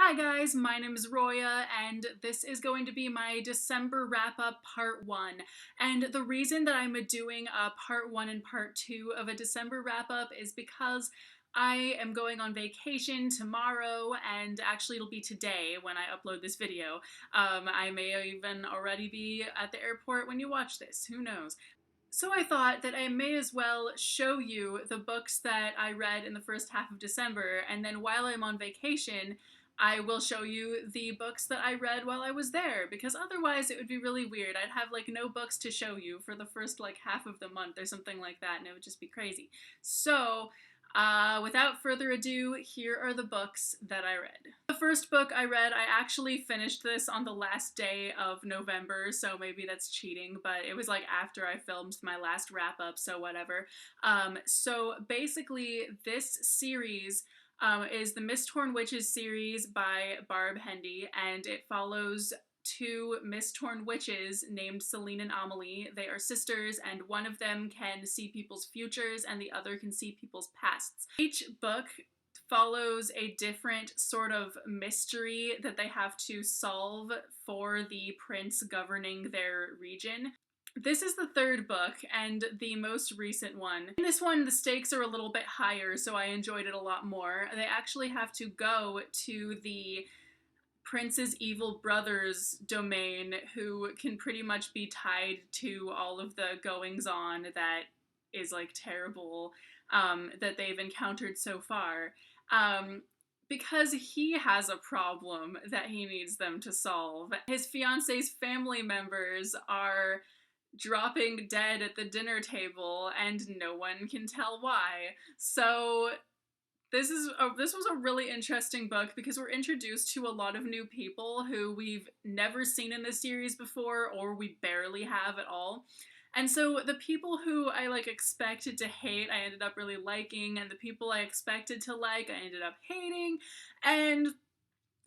Hi guys, my name is Roya, and this is going to be my December wrap-up part 1. And the reason that I'm doing a part 1 and part 2 of a December wrap-up is because I am going on vacation tomorrow, and actually it'll be today when I upload this video. I may even already be at the airport when you watch this, who knows. So I thought that I may as well show you the books that I read in the first half of December, and then while I'm on vacation, I will show you the books that I read while I was there, because otherwise it would be really weird. I'd have like no books to show you for the first like half of the month or something like that, and it would just be crazy. So, without further ado, here are the books that I read. The first book I read, I actually finished this on the last day of November, so maybe that's cheating, but it was like after I filmed my last wrap-up, so whatever. So basically, this series is the Misthorn Witches series by Barb Hendy, and it follows two Misthorn witches named Celine and Amelie. They are sisters, and one of them can see people's futures and the other can see people's pasts. Each book follows a different sort of mystery that they have to solve for the prince governing their region. This is the third book, and the most recent one. In this one, the stakes are a little bit higher, so I enjoyed it a lot more. They actually have to go to the prince's evil brother's domain, who can pretty much be tied to all of the goings-on that is, like, terrible, that they've encountered so far. Because he has a problem that he needs them to solve. His fiance's family members are dropping dead at the dinner table, and no one can tell why. So this was a really interesting book because we're introduced to a lot of new people who we've never seen in this series before, or we barely have at all. And so the people who I like expected to hate, I ended up really liking, and the people I expected to like, I ended up hating, and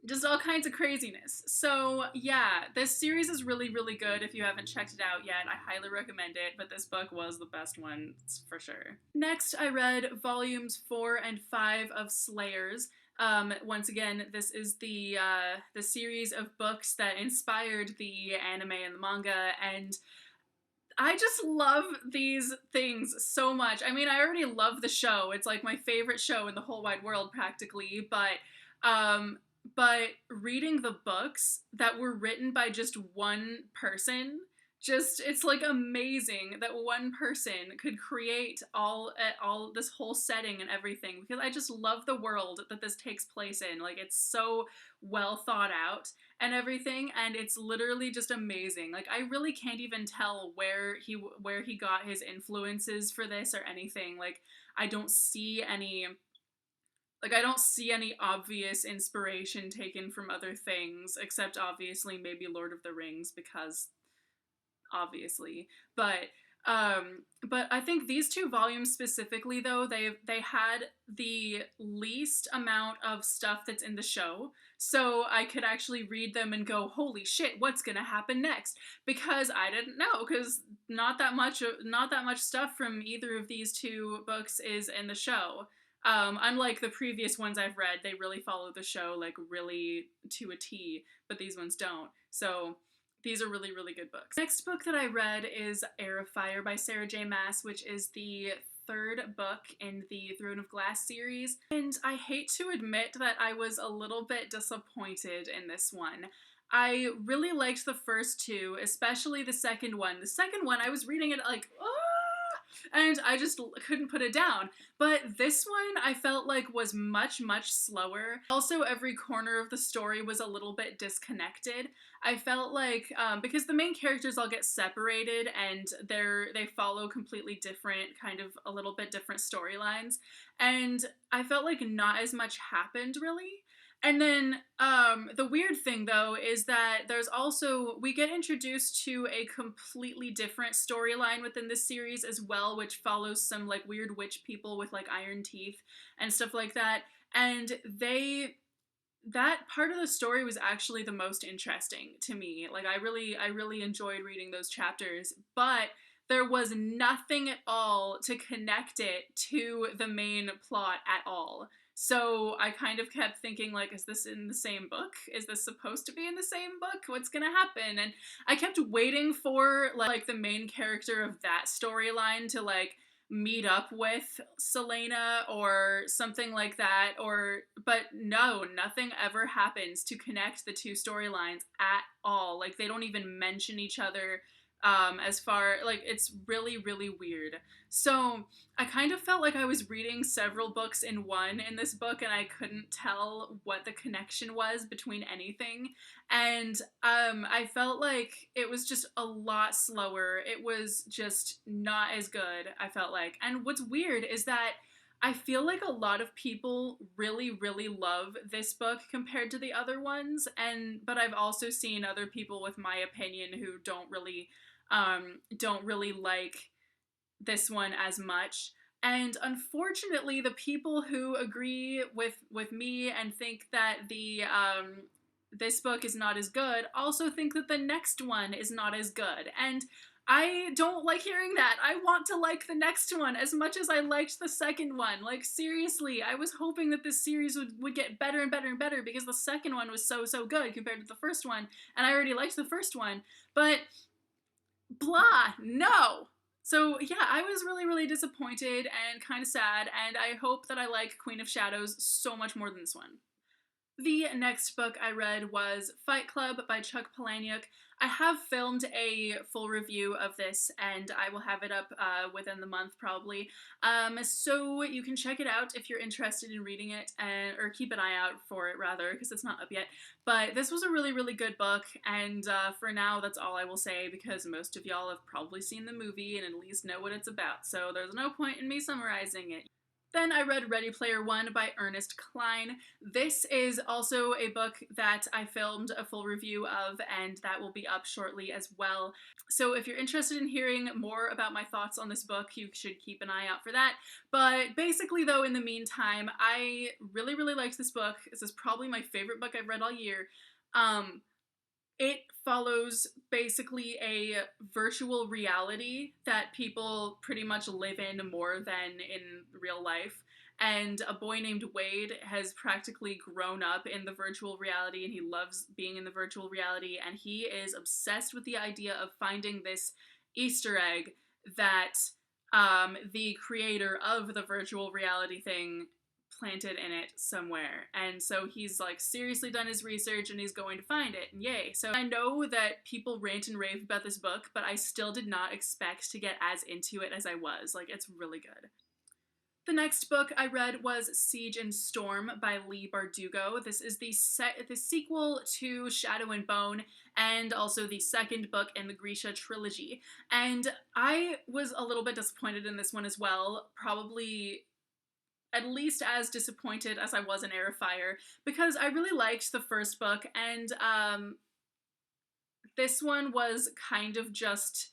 just all kinds of craziness. So yeah, this series is really, really good. If you haven't checked it out yet, I highly recommend it, but this book was the best one, for sure. Next, I read volumes 4 and 5 of Slayers. Once again, this is the series of books that inspired the anime and the manga, and I just love these things so much. I mean, I already love the show. It's like my favorite show in the whole wide world, practically, but reading the books that were written by just one person, it's like amazing that one person could create all this whole setting and everything, because I just love the world that this takes place in. Like, it's so well thought out and everything, and it's literally just amazing. Like, I really can't even tell where he got his influences for this or anything. Like, I don't see any obvious inspiration taken from other things, except obviously maybe Lord of the Rings, because obviously. But I think these two volumes specifically, though, they had the least amount of stuff that's in the show, so I could actually read them and go, holy shit, what's gonna happen next? Because I didn't know, because not that much stuff from either of these two books is in the show. Unlike the previous ones I've read, they really follow the show, like, really to a T, but these ones don't. So these are really, really good books. Next book that I read is Erafire by Sarah J. Maas, which is the third book in the Throne of Glass series. And I hate to admit that I was a little bit disappointed in this one. I really liked the first two, especially the second one. The second one, I was reading it like, oh, and I just couldn't put it down. But this one I felt like was much, much slower. Also, every corner of the story was a little bit disconnected. I felt like, because the main characters all get separated and they follow completely different, kind of a little bit different storylines, and I felt like not as much happened, really. And then, the weird thing, though, is that we get introduced to a completely different storyline within this series as well, which follows some, like, weird witch people with, like, iron teeth and stuff like that, and that part of the story was actually the most interesting to me. Like, I really enjoyed reading those chapters, but there was nothing at all to connect it to the main plot at all. So I kind of kept thinking, like, is this in the same book? Is this supposed to be in the same book? What's gonna happen? And I kept waiting for, like, the main character of that storyline to, like, meet up with Selena or something like that, but no, nothing ever happens to connect the two storylines at all. Like, they don't even mention each other, as far, like, it's really, really weird. So I kind of felt like I was reading several books in one in this book, and I couldn't tell what the connection was between anything. And I felt like it was just a lot slower. It was just not as good, I felt like. And what's weird is that I feel like a lot of people really, really love this book compared to the other ones, but I've also seen other people with my opinion who don't really like this one as much. And unfortunately, the people who agree with me and think that the this book is not as good also think that the next one is not as good. And I don't like hearing that. I want to like the next one as much as I liked the second one. Like, seriously, I was hoping that this series would get better and better and better because the second one was so good compared to the first one, and I already liked the first one. But blah, no. So yeah, I was really, really disappointed and kind of sad, and I hope that I like Queen of Shadows so much more than this one. The next book I read was Fight Club by Chuck Palahniuk. I have filmed a full review of this, and I will have it up within the month probably. So you can check it out if you're interested in reading it, or keep an eye out for it rather, because it's not up yet. But this was a really, really good book, and for now that's all I will say, because most of y'all have probably seen the movie and at least know what it's about, so there's no point in me summarizing it. Then I read Ready Player One by Ernest Cline. This is also a book that I filmed a full review of, and that will be up shortly as well. So if you're interested in hearing more about my thoughts on this book, you should keep an eye out for that. But basically, though, in the meantime, I really, really liked this book. This is probably my favorite book I've read all year. It follows basically a virtual reality that people pretty much live in more than in real life. And a boy named Wade has practically grown up in the virtual reality, and he loves being in the virtual reality, and he is obsessed with the idea of finding this Easter egg that the creator of the virtual reality thing planted in it somewhere. And so he's like seriously done his research and he's going to find it, and yay. So I know that people rant and rave about this book, but I still did not expect to get as into it as I was. Like, it's really good. The next book I read was Siege and Storm by Leigh Bardugo. This is the sequel to Shadow and Bone, and also the second book in the Grisha trilogy. And I was a little bit disappointed in this one as well, probably at least as disappointed as I was in Erafire, because I really liked the first book, and this one was kind of just,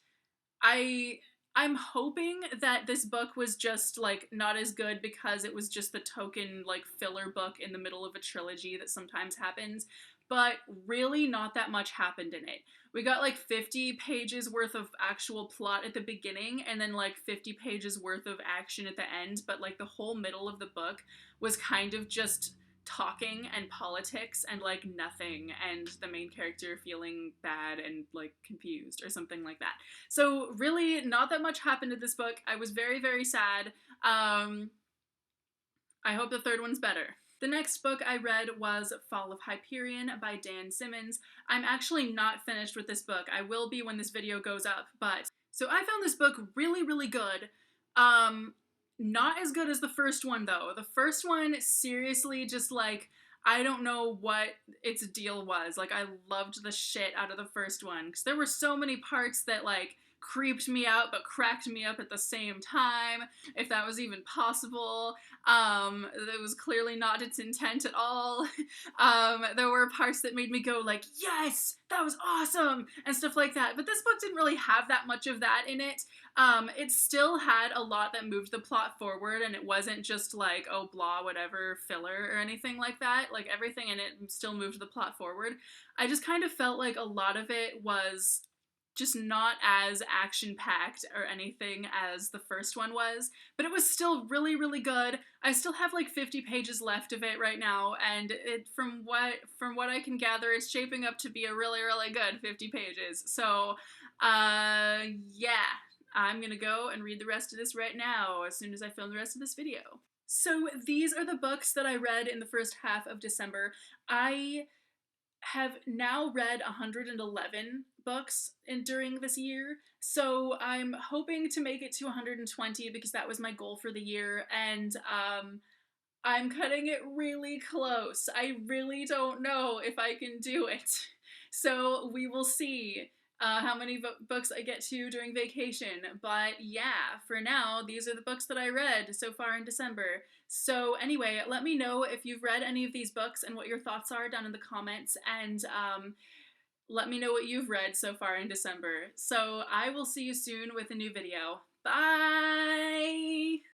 I'm hoping that this book was just, like, not as good because it was just the token, like, filler book in the middle of a trilogy that sometimes happens, but really not that much happened in it. We got, like, 50 pages worth of actual plot at the beginning, and then, like, 50 pages worth of action at the end, but, like, the whole middle of the book was kind of just talking and politics and, like, nothing, and the main character feeling bad and, like, confused or something like that. So really not that much happened in this book. I was very, very sad. I hope the third one's better. The next book I read was Fall of Hyperion by Dan Simmons. I'm actually not finished with this book. I will be when this video goes up, but so I found this book really, really good. Not as good as the first one, though. The first one, seriously, just, like, I don't know what its deal was. Like, I loved the shit out of the first one, because there were so many parts that, like, creeped me out but cracked me up at the same time, if that was even possible. That was clearly not its intent at all. There were parts that made me go like, yes, that was awesome, and stuff like that. But this book didn't really have that much of that in it. It still had a lot that moved the plot forward, and it wasn't just like, oh, blah, whatever, filler or anything like that. Like, everything in it still moved the plot forward. I just kind of felt like a lot of it was just not as action-packed or anything as the first one was, but it was still really, really good. I still have like 50 pages left of it right now, and from what I can gather, it's shaping up to be a really, really good 50 pages. So, yeah, I'm gonna go and read the rest of this right now as soon as I film the rest of this video. So these are the books that I read in the first half of December. I have now read 111 books during this year, so I'm hoping to make it to 120 because that was my goal for the year, and I'm cutting it really close. I really don't know if I can do it. So we will see how many books I get to during vacation. But yeah, for now, these are the books that I read so far in December. So anyway, let me know if you've read any of these books and what your thoughts are down in the comments, and let me know what you've read so far in December. So I will see you soon with a new video. Bye!